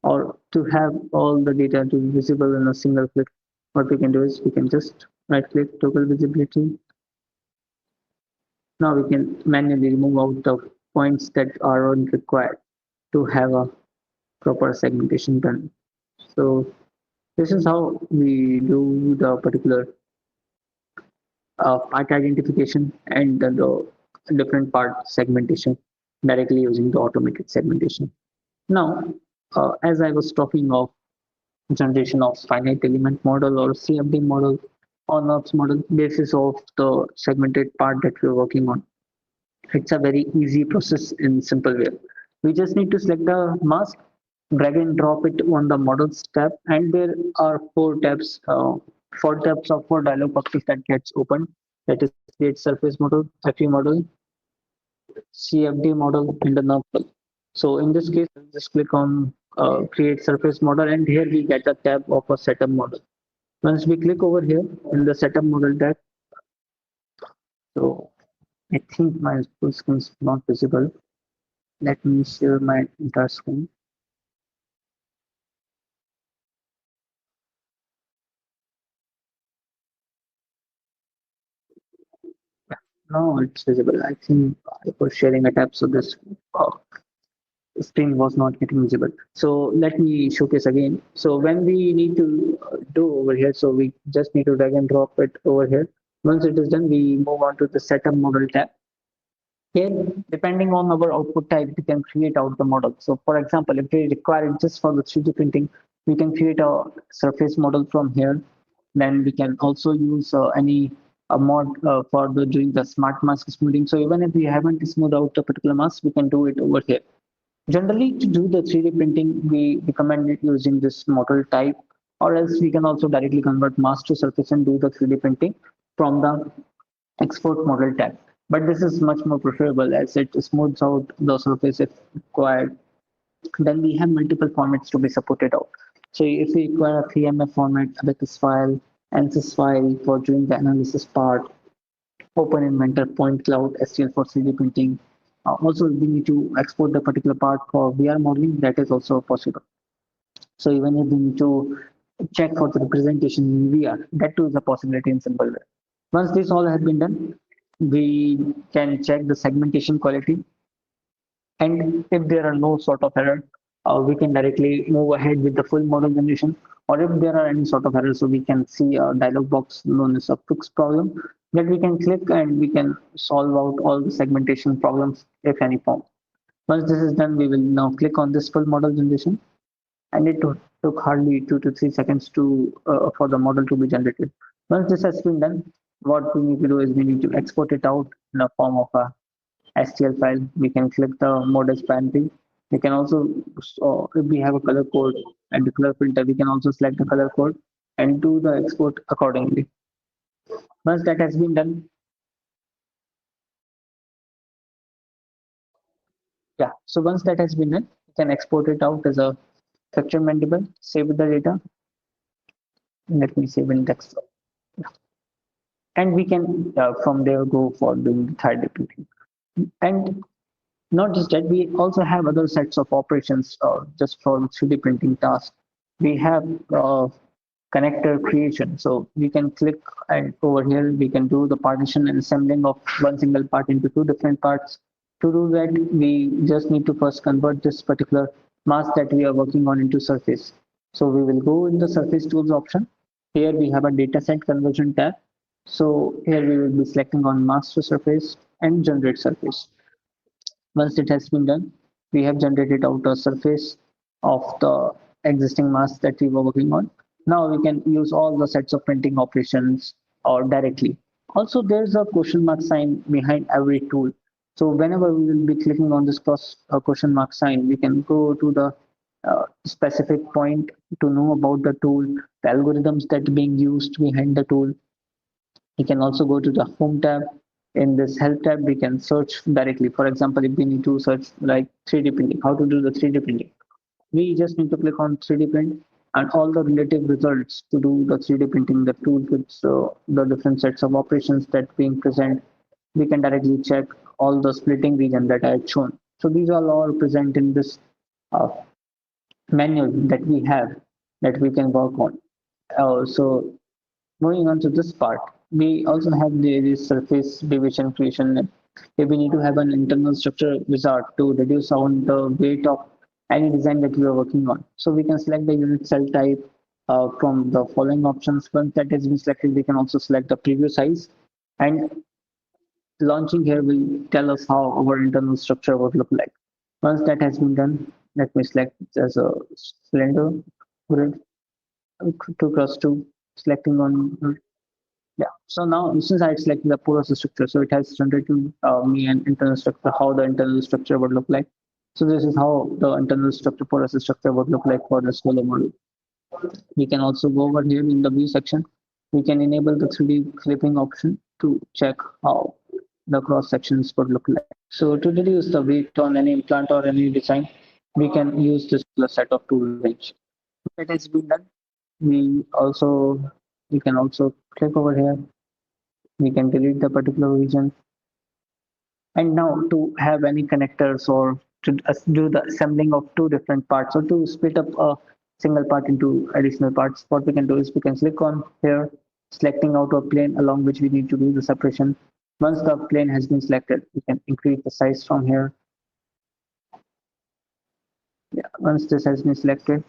or to have all the data to be visible in a single click. What we can do is we can just right click, toggle visibility. Now we can manually remove out the points that are required to have a proper segmentation done. So this is how we do the particular part identification and the different part segmentation directly using the automated segmentation. Now, as I was talking of generation of finite element model or CFD model or NURBS model, basis of the segmented part that we're working on. It's a very easy process in Simpleware. We just need to select the mask, drag and drop it on the models tab, and there are four tabs of four dialog boxes that gets opened. That is create surface model, FE model, CFD model, and the NURBS. So in this case, just click on create surface model, and here we get a tab of a setup model. Once we click over here in the setup model tab, so I think my full screen is not visible. Let me share my entire screen. No, it's visible. I think I was sharing a tab, so this screen was not getting visible. So let me showcase again. So when we need to do over here, so we just need to drag and drop it over here. Once it is done, we move on to the setup model tab. Here, depending on our output type, we can create out the model. So for example, if we require it just for the 3D printing, we can create a surface model from here. Then we can also use any a mod for doing the smart mask smoothing. So even if we haven't smoothed out a particular mask, we can do it over here. Generally, to do the 3D printing, we recommend it using this model type, or else we can also directly convert mask to surface and do the 3D printing from the export model tab. But this is much more preferable as it smooths out the surface if required. Then we have multiple formats to be supported out. So if we require a 3MF format, abacus file, ANSYS file for doing the analysis part, Open Inventor, Point Cloud, STL for 3D printing. Also, we need to export the particular part for VR modeling. That is also possible. So even if we need to check for the representation in VR, that too is a possibility in Simpleware. Once this all has been done, we can check the segmentation quality, and if there are no sort of error, we can directly move ahead with the full model generation. Or if there are any sort of error, so we can see a dialog box known as a fix problem that we can click and we can solve out all the segmentation problems if any form. Once this is done, we will now click on this full model generation, and it took hardly 2 to 3 seconds to for the model to be generated. Once this has been done, what we need to do is we need to export it out in the form of a STL file. We can click the mode as painting. We can also, so if we have a color code and the color filter, we can also select the color code and do the export accordingly. Once that has been done, yeah. So once that has been done, you can export it out as a structure mandible, save the data. Let me save in text. And we can from there go for doing the 3D printing. And not just that, we also have other sets of operations just for 3D printing tasks. We have connector creation. So we can click, and over here we can do the partition and assembling of one single part into two different parts. To do that, we just need to first convert this particular mask that we are working on into surface. So we will go in the surface tools option. Here we have a dataset conversion tab. So here we will be selecting on mask to surface and generate surface. Once it has been done, we have generated out a surface of the existing mask that we were working on. Now we can use all the sets of printing operations or directly. Also, there's a question mark sign behind every tool. So whenever we will be clicking on this question mark sign, we can go to the specific point to know about the tool, the algorithms that are being used behind the tool. We can also go to the home tab. In this help tab, we can search directly. For example, if we need to search like 3D printing, how to do the 3D printing, we just need to click on 3D print, and all the relative results to do the 3D printing, the toolkits, the different sets of operations that being present, we can directly check all the splitting region that I had shown. So these are all present in this uh, manual that we have that we can work on. So moving on to this part, we also have the surface division creation. If we need to have an internal structure wizard to reduce on the weight of any design that we are working on. So we can select the unit cell type from the following options. Once that has been selected, we can also select the preview size. And launching here will tell us how our internal structure would look like. Once that has been done, let me select as a cylinder grid 2x2, selecting on. Yeah. So now, since I selected the porous structure, so it has generated me an internal structure, how the internal structure would look like. So this is how the internal structure, porous structure would look like for the solar model. We can also go over here in the view section. We can enable the 3D clipping option to check how the cross sections would look like. So to reduce the weight on any implant or any design, we can use this set of tool range. That has been done. We also we can also click over here. We can delete the particular region. And now to have any connectors or to do the assembling of two different parts or to split up a single part into additional parts, what we can do is we can click on here, selecting out a plane along which we need to do the separation. Once the plane has been selected, we can increase the size from here. Yeah, once this has been selected,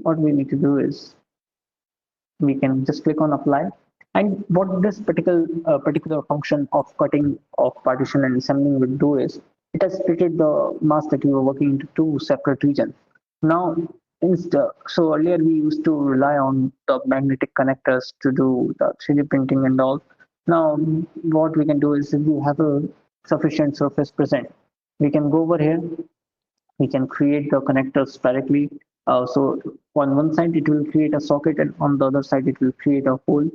what we need to do is we can just click on apply. And what this particular function of cutting of partition and assembling will do is it has splitted the mask that we were working into two separate regions. Now, so earlier we used to rely on the magnetic connectors to do the 3D printing and all. Now, what we can do is if we have a sufficient surface present, we can go over here, we can create the connectors directly. So on one side it will create a socket and on the other side it will create a hole.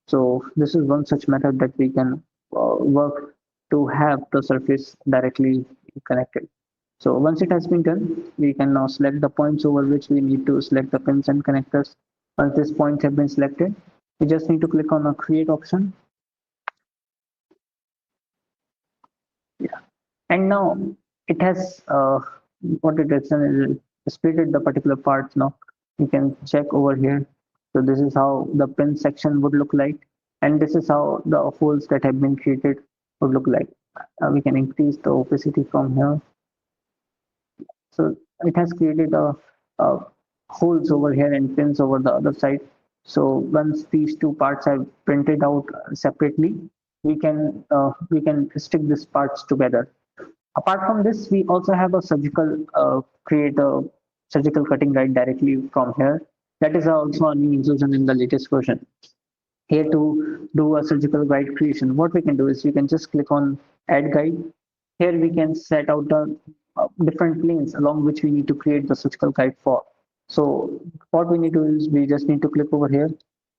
So this is one such method that we can work to have the surface directly connected. So once it has been done, we can now select the points over which we need to select the pins and connectors. Once these points have been selected, we just need to click on the create option. Yeah. And now it has what it has done is it splitted the particular parts. Now you can check over here. So this is how the pin section would look like, and this is how the holes that have been created would look like. We can increase the opacity from here. So it has created a holes over here and pins over the other side. So once these two parts are printed out separately, we can stick these parts together. Apart from this, we also have a surgical create a surgical cutting guide directly from here. That is also a new inclusion in the latest version. Here to do a surgical guide creation, what we can do is we can just click on add guide. Here we can set out the different planes along which we need to create the surgical guide for. So what we need to do is we just need to click over here,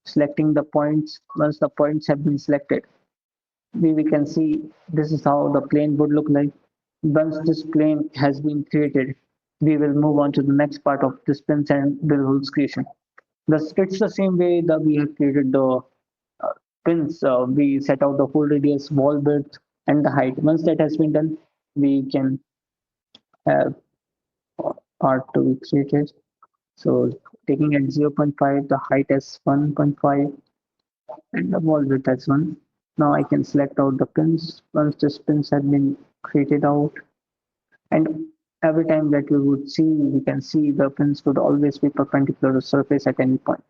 selecting the points. Once the points have been selected, we can see this is how the plane would look like. Once this plane has been created, we will move on to the next part of this pins and drill holes creation. Thus, it's the same way that we have created the pins. We set out the hole radius, wall width, and the height. Once that has been done, we can have part to be created. So taking at 0.5, the height as 1.5, and the wall width as 1. Now I can select out the pins. Once the pins have been created out, and every time that we would see, we can see the pins would always be perpendicular to surface at any point.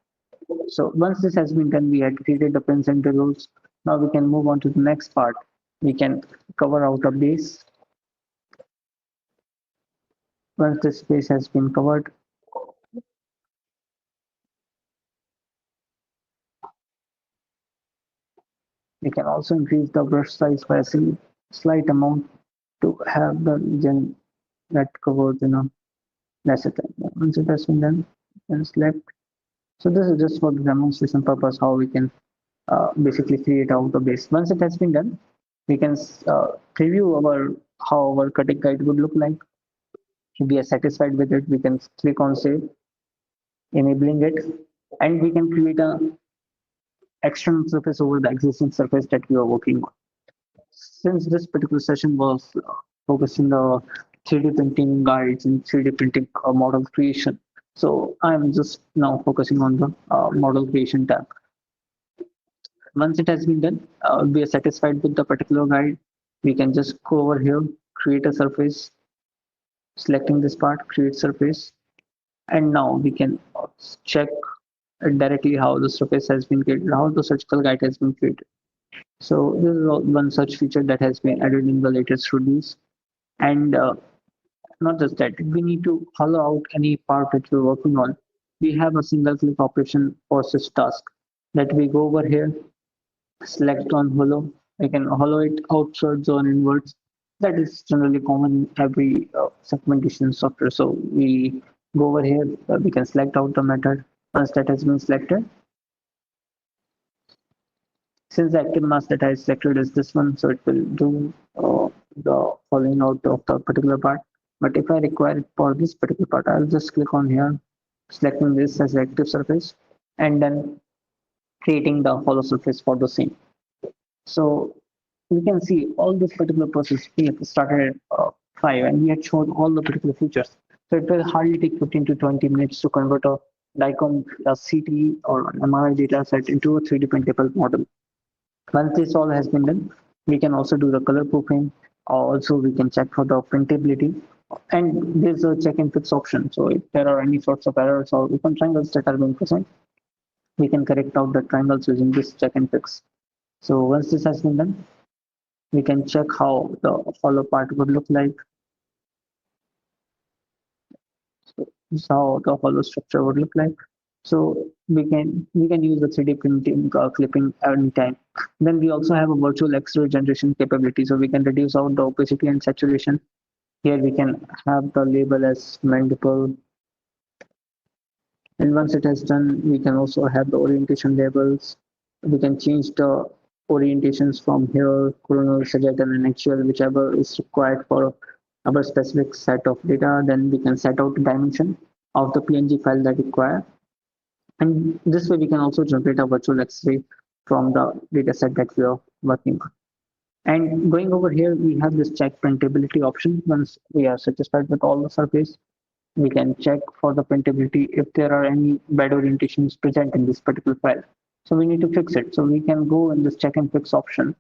So once this has been done, we had created the pins and drills. Now we can move on to the next part. We can cover out a base. Once this base has been covered, we can also increase the brush size by a slight amount to have the region that covers lesser time. Once it has been done, we can select. So this is just for the demonstration purpose how we can basically create out the base. Once it has been done, we can preview our how our cutting guide would look like. If we are satisfied with it, we can click on save, enabling it, and we can create a external surface over the existing surface that we are working on. Since this particular session was focusing on 3D printing guides and 3D printing model creation, so I'm just now focusing on the model creation tab. Once it has been done, we are satisfied with the particular guide. We can just go over here, create a surface, selecting this part, create surface, and now we can check directly how the surface has been created, how the surgical guide has been created. So this is one such feature that has been added in the latest release. And not just that, if we need to hollow out any part that we're working on, we have a single click operation for such task that we go over here, select on hollow. We can hollow it outwards or inwards. That is generally common in every segmentation software. So we go over here, we can select out the method. Once that has been selected, since the active mask that I selected is this one, so it will do the following out of the particular part. But if I require it for this particular part, I'll just click on here, selecting this as active surface, and then creating the hollow surface for the same. So we can see all this particular process. We have started at 5 and we had shown all the particular features. So it will hardly take 15 to 20 minutes to convert a DICOM, a CT or an MRI data set into a 3D printable model. Once this all has been done, we can also do the color proofing. Also, we can check for the printability. And there's a check and fix option. So if there are any sorts of errors or open triangles that are being present, we can correct out the triangles using this check and fix. So once this has been done, we can check how the hollow part would look like. So this is how the hollow structure would look like. So we can use the 3D printing clipping anytime. Then we also have a virtual X-ray generation capability, so we can reduce out the opacity and saturation. Here we can have the label as multiple, and once it has done, we can also have the orientation labels. We can change the orientations from here, coronal, sagittal, and axial, whichever is required for our specific set of data. Then we can set out the dimension of the PNG file that require. And this way we can also generate a virtual X-ray from the data set that we are working on. And going over here, we have this check printability option. Once we are satisfied with all the surface, we can check for the printability if there are any bad orientations present in this particular file. So we need to fix it. So we can go in this check and fix option.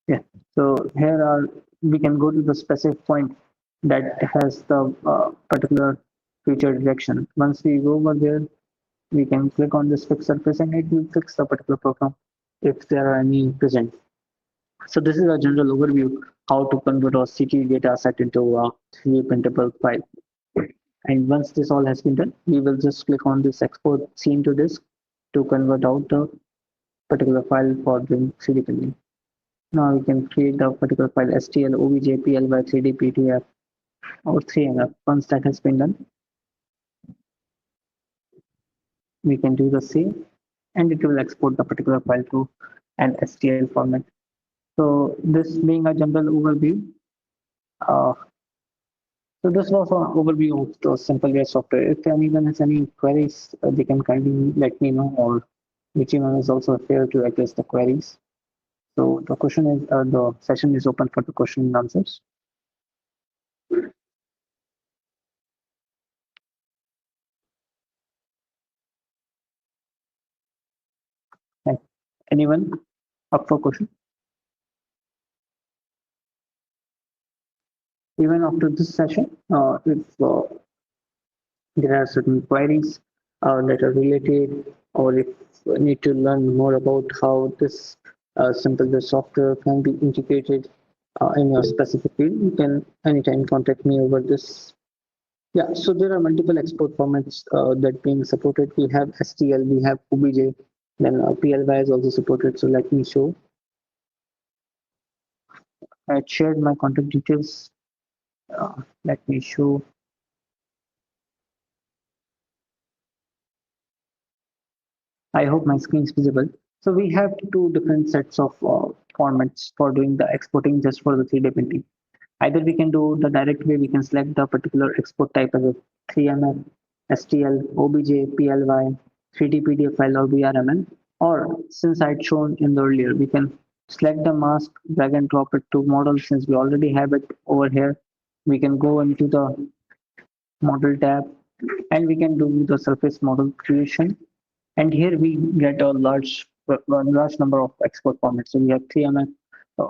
Yeah. So here are we can go to the specific point that has the particular feature direction. Once we go over there, we can click on this fix surface and it will fix the particular program if there are any present. So this is a general overview how to convert a CT data set into a 3D printable file. And once this all has been done, we will just click on this export scene to disk to convert out the particular file for doing 3D printing. Now we can create the particular file STL, OBJ, PLY, 3D, PTF, or 3MF. Once that has been done, we can do the same and it will export the particular file to an STL format. So this being a general overview, uh, so this was an overview of the Simpleware software. If anyone has any queries, they can kindly let me know, or Ruchi is also here to address the queries. So the session is open for the question and answers. And anyone up for question? Even after this session, if there are certain queries that are related, or if you need to learn more about how this simple software can be integrated in your specific field, you can anytime contact me over this. Yeah, so there are multiple export formats that being supported. We have STL, we have OBJ, then PLY is also supported. So let me show. I shared my contact details. Let me show. I hope my screen is visible. So we have two different sets of formats for doing the exporting just for the 3D printing. Either we can do the direct way, we can select the particular export type as a 3ML, STL, OBJ, PLY, 3D PDF file, or VRML. Or since I'd shown in the earlier, we can select the mask, drag and drop it to model. Since we already have it over here, we can go into the model tab and we can do the surface model creation. And here we get a large number of export formats. So we have 3ML.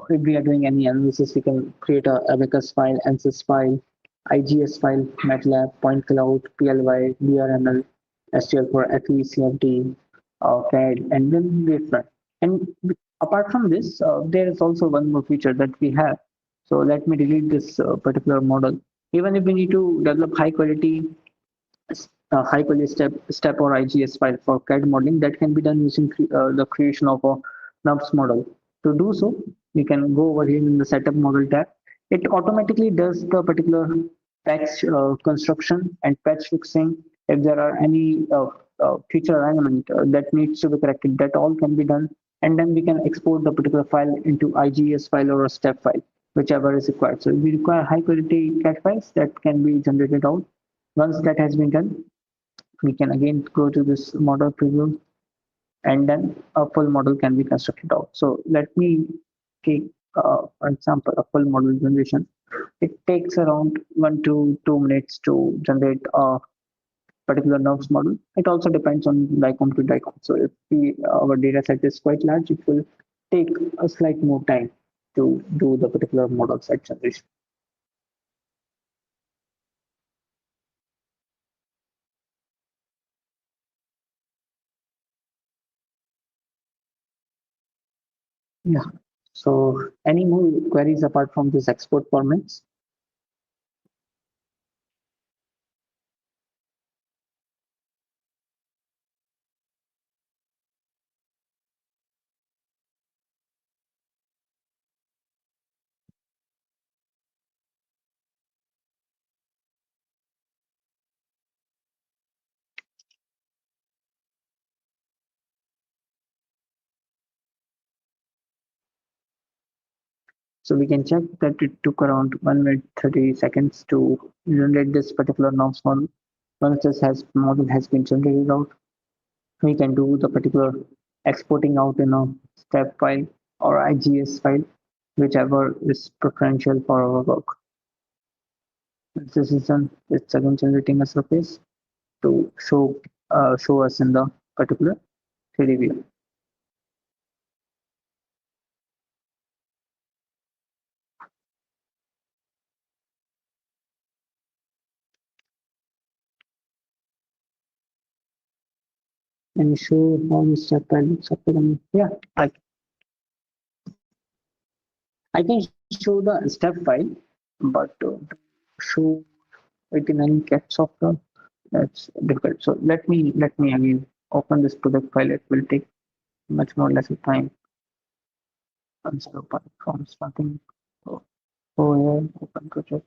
If we are doing any analysis, we can create a abacus file, ANSYS file, IGS file, MATLAB, point cloud, PLY, VRML, STL for FE, CFD, CAD, and then we run. And apart from this, there is also one more feature that we have. So let me delete this particular model. Even if we need to develop high quality step or IGS file for CAD modeling, that can be done using the creation of a NURBS model. To do so, we can go over here in the setup model tab. It automatically does the particular patch construction and patch fixing. If there are any feature alignment that needs to be corrected, that all can be done. And then we can export the particular file into IGS file or a step file, whichever is required. So if we require high quality CAD files, that can be generated out. Once that has been done, we can again go to this model preview and then a full model can be constructed out. So let me take, for example, a full model generation. It takes around 1 to 2 minutes to generate a particular NURBS model. It also depends on DICOM to DICOM. So if our data set is quite large, it will take a slight more time to do the particular model set generation. Yeah. So any more queries apart from this export formats? So we can check that it took around 1 minute 30 seconds to generate this particular norms model. Once this model has been generated out, we can do the particular exporting out in a step file or IGS file, whichever is preferential for our work. Once this is done, it's again generating a surface to show us in the particular 3D view. And show how the step file looks after them. Yeah, I can show the step file, but to show it in any caps software, that's difficult. So let me again open this project file. It will take much more less time instead of from starting. So go here, open project,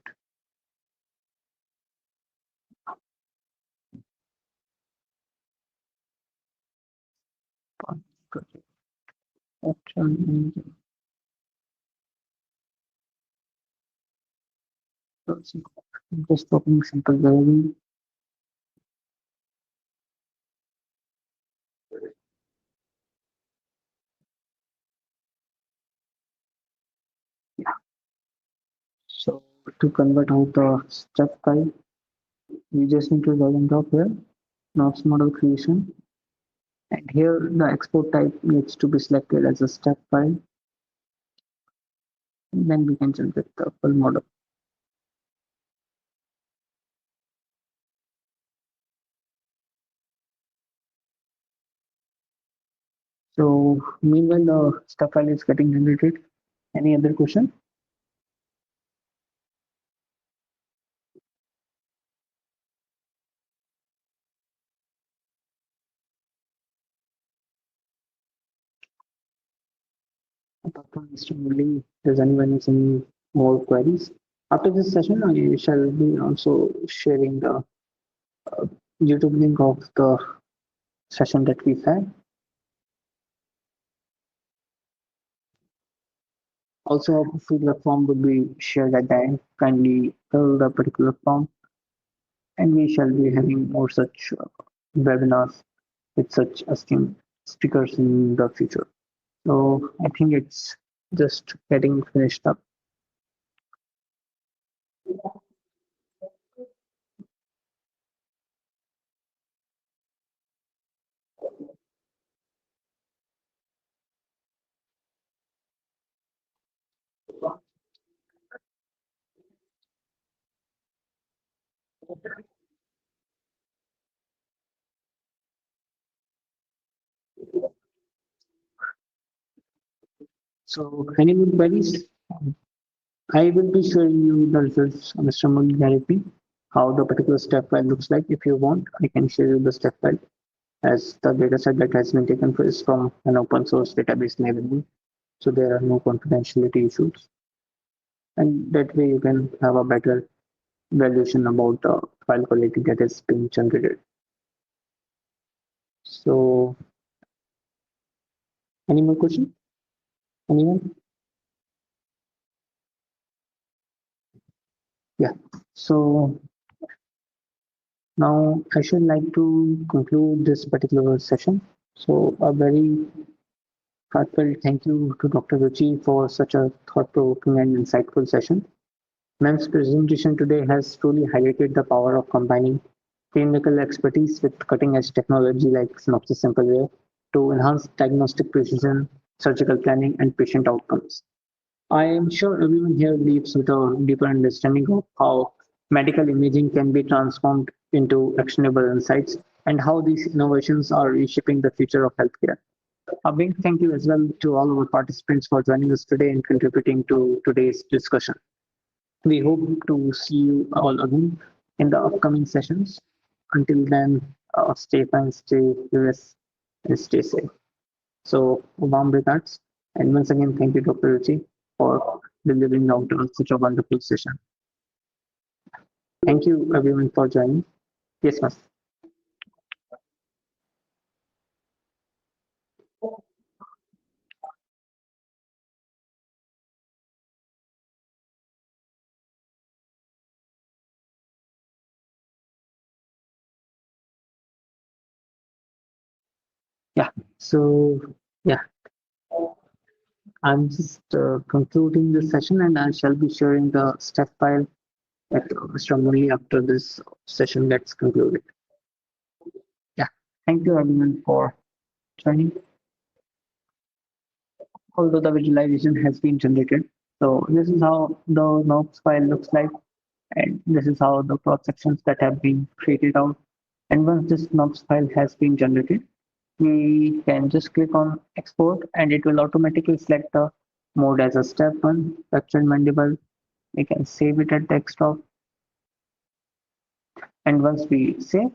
project, action, just opening simple gallery. Yeah. So to convert out the step file, we just need to drag and drop here, Knox model creation. And here the export type needs to be selected as a step file. And then we can generate the full model. So meanwhile, the step file is getting generated. Any other question? Apart from Mr. Murli, does anyone have any more queries? After this session, I shall be also sharing the uh, YouTube link of the session that we've had. Also, a feedback form will be shared at the end. Kindly fill the particular form, and we shall be having more such webinars with such esteemed speakers in the future. So I think it's just getting finished up. So any more queries? I will be showing you the results on Mr. Murli directly, how the particular step file looks like. If you want, I can share you the step file as the dataset that has been taken is from an open source database library. So there are no confidentiality issues. And that way you can have a better valuation about the file quality that is being generated. So any more questions? Anyone? Yeah. So now I should like to conclude this particular session. So a very heartfelt thank you to Dr. Ruchi for such a thought-provoking and insightful session. Ma'am's presentation today has truly highlighted the power of combining clinical expertise with cutting-edge technology like Synopsys Simpleware to enhance diagnostic precision, surgical planning, and patient outcomes. I am sure everyone here leaves with a deeper understanding of how medical imaging can be transformed into actionable insights and how these innovations are reshaping the future of healthcare. A big thank you as well to all our participants for joining us today and contributing to today's discussion. We hope to see you all again in the upcoming sessions. Until then, stay fine, stay curious, and stay safe. So, warm regards. And once again, thank you, Dr. Ruchi, for delivering out such a wonderful session. Thank you, everyone, for joining. Yes, ma'am. Yeah. So, yeah, I'm just concluding this session and I shall be sharing the step file strongly after this session gets concluded. Yeah. Thank you, everyone, for joining. Although the visualization has been generated. So this is how the NOPS file looks like, and this is how the cross sections that have been created out. And once this NOPS file has been generated, we can just click on export and it will automatically select the mode as a step one, texture mandible. We can save it at desktop. And once we save,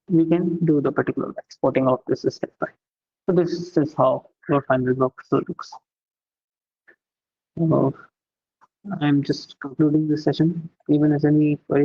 we can do the particular exporting of this step file. So this is how your final workflow looks. So I'm just concluding this session. Even as any queries